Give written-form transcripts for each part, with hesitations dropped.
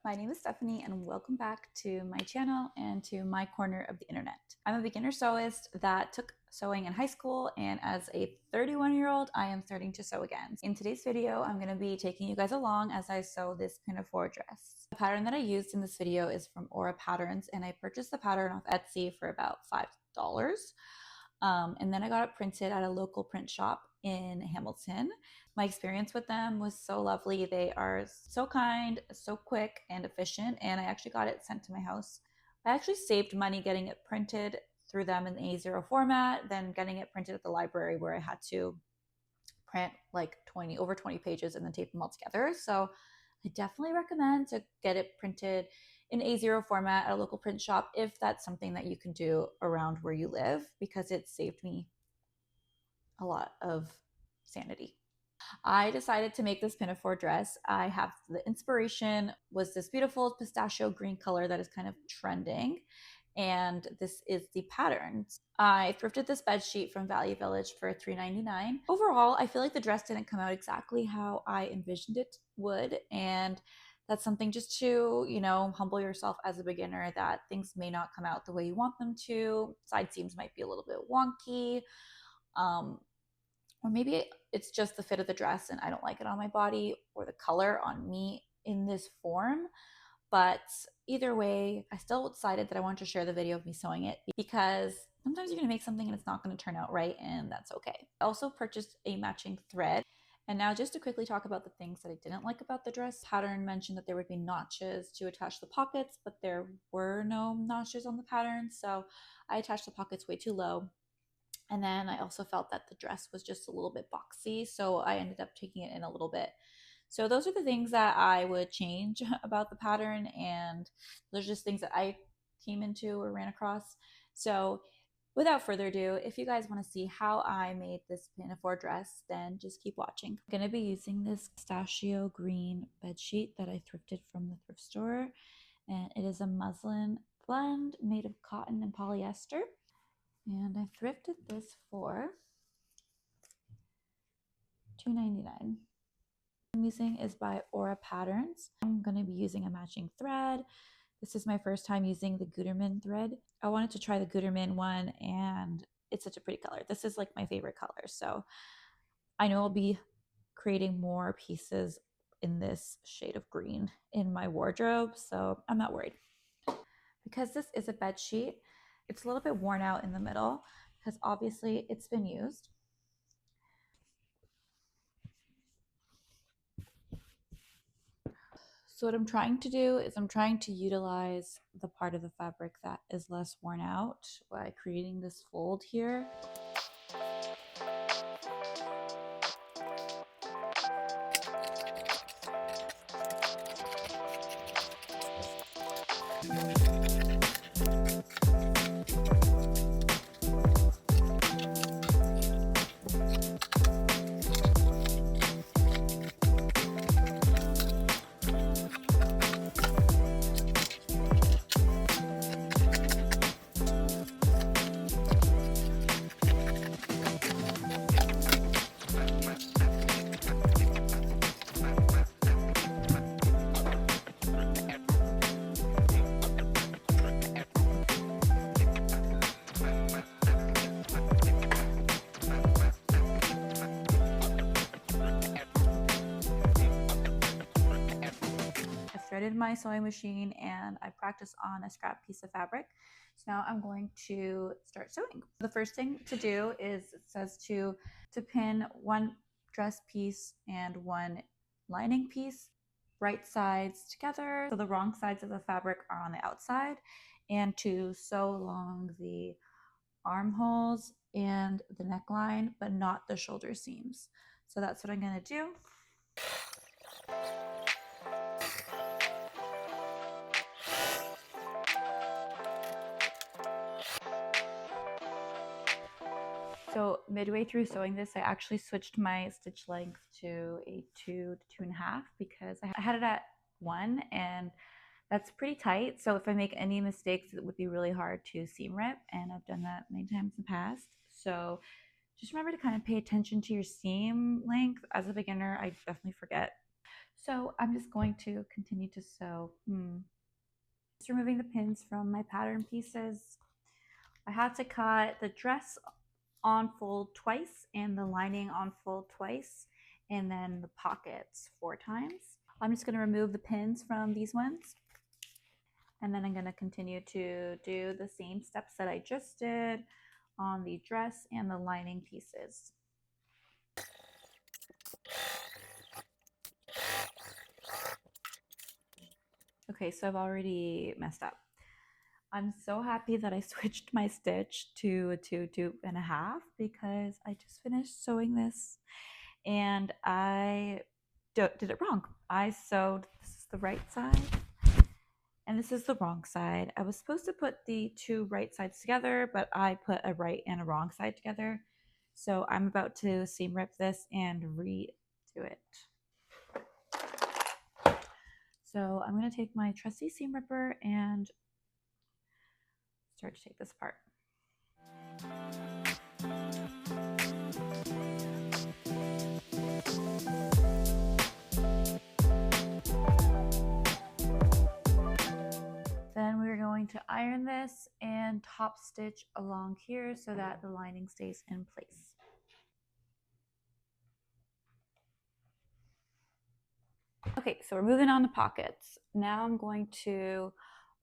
my name is Stephanie and welcome back to my channel and to my corner of the internet. I'm a beginner sewist that took sewing in high school, and as a 31-year-old, I am starting to sew again. In today's video, I'm going to be taking you guys along as I sew this Pinafore dress. The pattern that I used in this video is from Aura Patterns, and I purchased the pattern off Etsy for about $5. And then I got it printed at a local print shop in Hamilton. My experience with them was so lovely. They are so kind, so quick and efficient, and I actually got it sent to my house. I actually saved money getting it printed through them in A0 format than getting it printed at the library where I had to print like over 20 pages and then tape them all together. So I definitely recommend to get it printed in A0 format at a local print shop if that's something that you can do around where you live, because it saved me a lot of sanity. I decided to make this Pinafore dress. I have the inspiration was this beautiful pistachio green color that is kind of trending, and this is the pattern. I thrifted this bed sheet from Value Village for $3.99. Overall, I feel like the dress didn't come out exactly how I envisioned it would, and that's something just to, humble yourself as a beginner, that things may not come out the way you want them to. Side seams might be a little bit wonky, or maybe it's just the fit of the dress and I don't like it on my body, or the color on me in this form. But either way, I still decided that I wanted to share the video of me sewing it, because sometimes you're going to make something and it's not going to turn out right, and that's okay. I also purchased a matching thread. And now just to quickly talk about the things that I didn't like about the dress. Pattern mentioned that there would be notches to attach the pockets, but there were no notches on the pattern, so I attached the pockets way too low. And then I also felt that the dress was just a little bit boxy, so I ended up taking it in a little bit. So those are the things that I would change about the pattern, and those are just things that I came into or ran across. So without further ado, if you guys want to see how I made this Pinafore dress, then just keep watching. I'm going to be using this pistachio green bed sheet that I thrifted from the thrift store, and it is a muslin blend made of cotton and polyester. And I thrifted this for $2.99. I'm using is by Aura Patterns. I'm going to be using a matching thread. This is my first time using the Gutermann thread. I wanted to try the Gutermann one, and it's such a pretty color. This is like my favorite color, so I know I'll be creating more pieces in this shade of green in my wardrobe, so I'm not worried. Because this is a bed sheet, it's a little bit worn out in the middle because obviously it's been used. So what I'm trying to do is I'm trying to utilize the part of the fabric that is less worn out by creating this fold here. Threaded my sewing machine and I practiced on a scrap piece of fabric. So now I'm going to start sewing. The first thing to do is, it says to pin one dress piece and one lining piece right sides together, so the wrong sides of the fabric are on the outside, and to sew along the armholes and the neckline, but not the shoulder seams. So that's what I'm going to do. So midway through sewing this, I actually switched my stitch length to a 2 to 2.5 because I had it at 1, and that's pretty tight. So if I make any mistakes, it would be really hard to seam rip, and I've done that many times in the past. So just remember to kind of pay attention to your seam length. As a beginner, I definitely forget. So I'm just going to continue to sew. Just removing the pins from my pattern pieces. I had to cut the dress on fold twice and the lining on fold twice, and then the pockets 4 times. I'm just going to remove the pins from these ones, and then I'm going to continue to do the same steps that I just did on the dress and the lining pieces. Okay, so I've already messed up. I'm so happy that I switched my stitch to a 2.5 because I just finished sewing this and I did it wrong. I sewed, this is the right side and this is the wrong side. I was supposed to put the 2 right sides together, but I put a right and a wrong side together. So I'm about to seam rip this and redo it. So I'm going to take my trusty seam ripper and start to take this apart. Then we're going to iron this and top stitch along here so that the lining stays in place. Okay, so we're moving on to pockets. Now I'm going to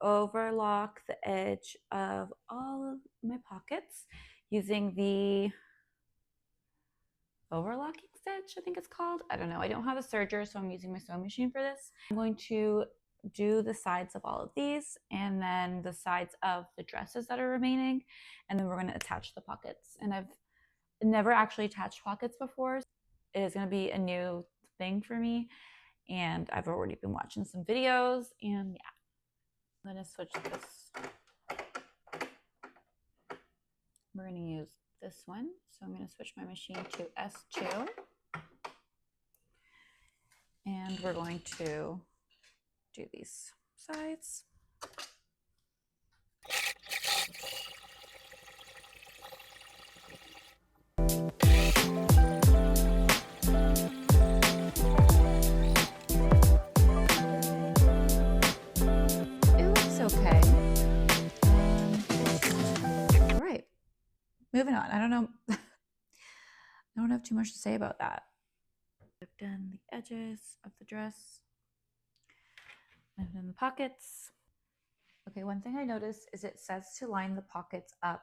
overlock the edge of all of my pockets using the overlocking stitch, I think it's called. I don't know. I don't have a serger, so I'm using my sewing machine for this. I'm going to do the sides of all of these and then the sides of the dresses that are remaining, and then we're going to attach the pockets. And I've never actually attached pockets before. It is going to be a new thing for me, and I've already been watching some videos, and yeah. I'm going to switch this. We're going to use this one, so I'm going to switch my machine to S2, and we're going to do these sides. Okay. All right. Moving on. I don't know. I don't have too much to say about that. I've done the edges of the dress. I've done the pockets. Okay, one thing I noticed is it says to line the pockets up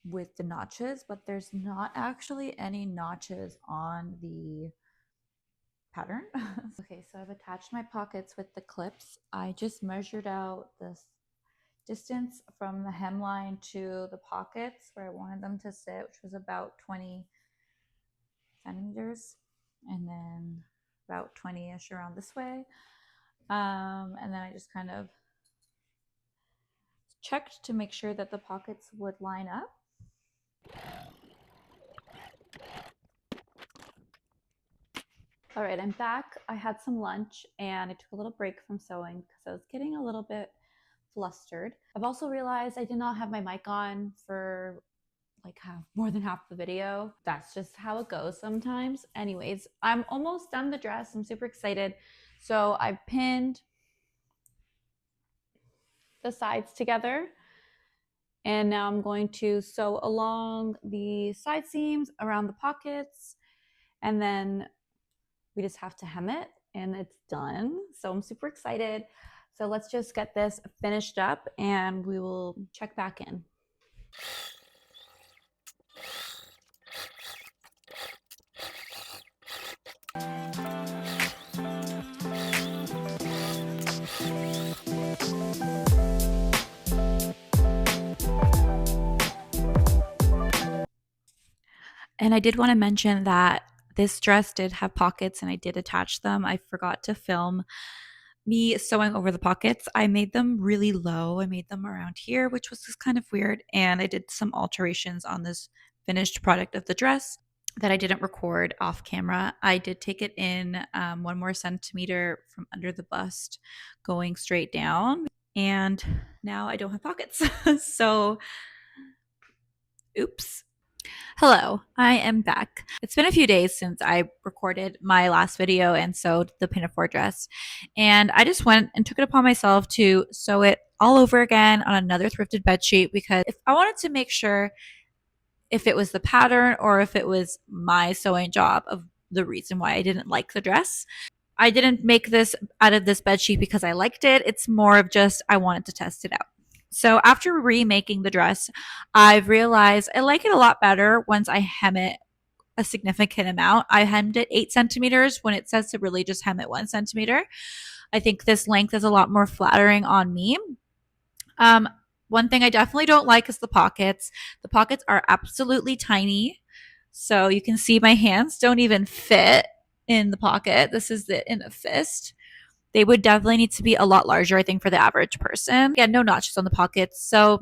with the notches, but there's not actually any notches on the pattern. Okay, so I've attached my pockets with the clips. I just measured out this distance from the hemline to the pockets where I wanted them to sit, which was about 20 centimeters, and then about 20-ish around this way. And then I just kind of checked to make sure that the pockets would line up. All right, I'm back. I had some lunch and I took a little break from sewing because I was getting a little bit flustered. I've also realized I did not have my mic on for like more than half the video. That's just how it goes sometimes. Anyways, I'm almost done the dress. I'm super excited. So I've pinned the sides together, and now I'm going to sew along the side seams around the pockets, and then we just have to hem it and it's done. So I'm super excited. So let's just get this finished up and we will check back in. And I did want to mention that this dress did have pockets and I did attach them. I forgot to film me sewing over the pockets. I made them really low. I made them around here, which was just kind of weird. And I did some alterations on this finished product of the dress that I didn't record off camera. I did take it in 1 more centimeter from under the bust going straight down. And now I don't have pockets. So, oops. Hello, I am back. It's been a few days since I recorded my last video and sewed the Pinafore dress, and I just went and took it upon myself to sew it all over again on another thrifted bedsheet because if I wanted to make sure if it was the pattern or if it was my sewing job of the reason why I didn't like the dress. I didn't make this out of this bedsheet because I liked it. It's more of just I wanted to test it out. So after remaking the dress, I've realized I like it a lot better once I hem it a significant amount. I hemmed it 8 centimeters when it says to really just hem it 1 centimeter. I think this length is a lot more flattering on me. One thing I definitely don't like is the pockets. The pockets are absolutely tiny. So you can see my hands don't even fit in the pocket. This is it in a fist. They would definitely need to be a lot larger, I think, for the average person. Again, no notches on the pockets. So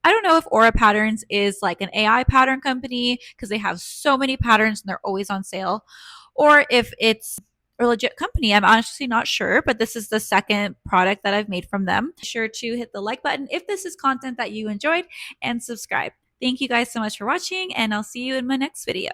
I don't know if Aura Patterns is like an AI pattern company because they have so many patterns and they're always on sale, or if it's a legit company. I'm honestly not sure, but this is the second product that I've made from them. Be sure to hit the like button if this is content that you enjoyed and subscribe. Thank you guys so much for watching, and I'll see you in my next video.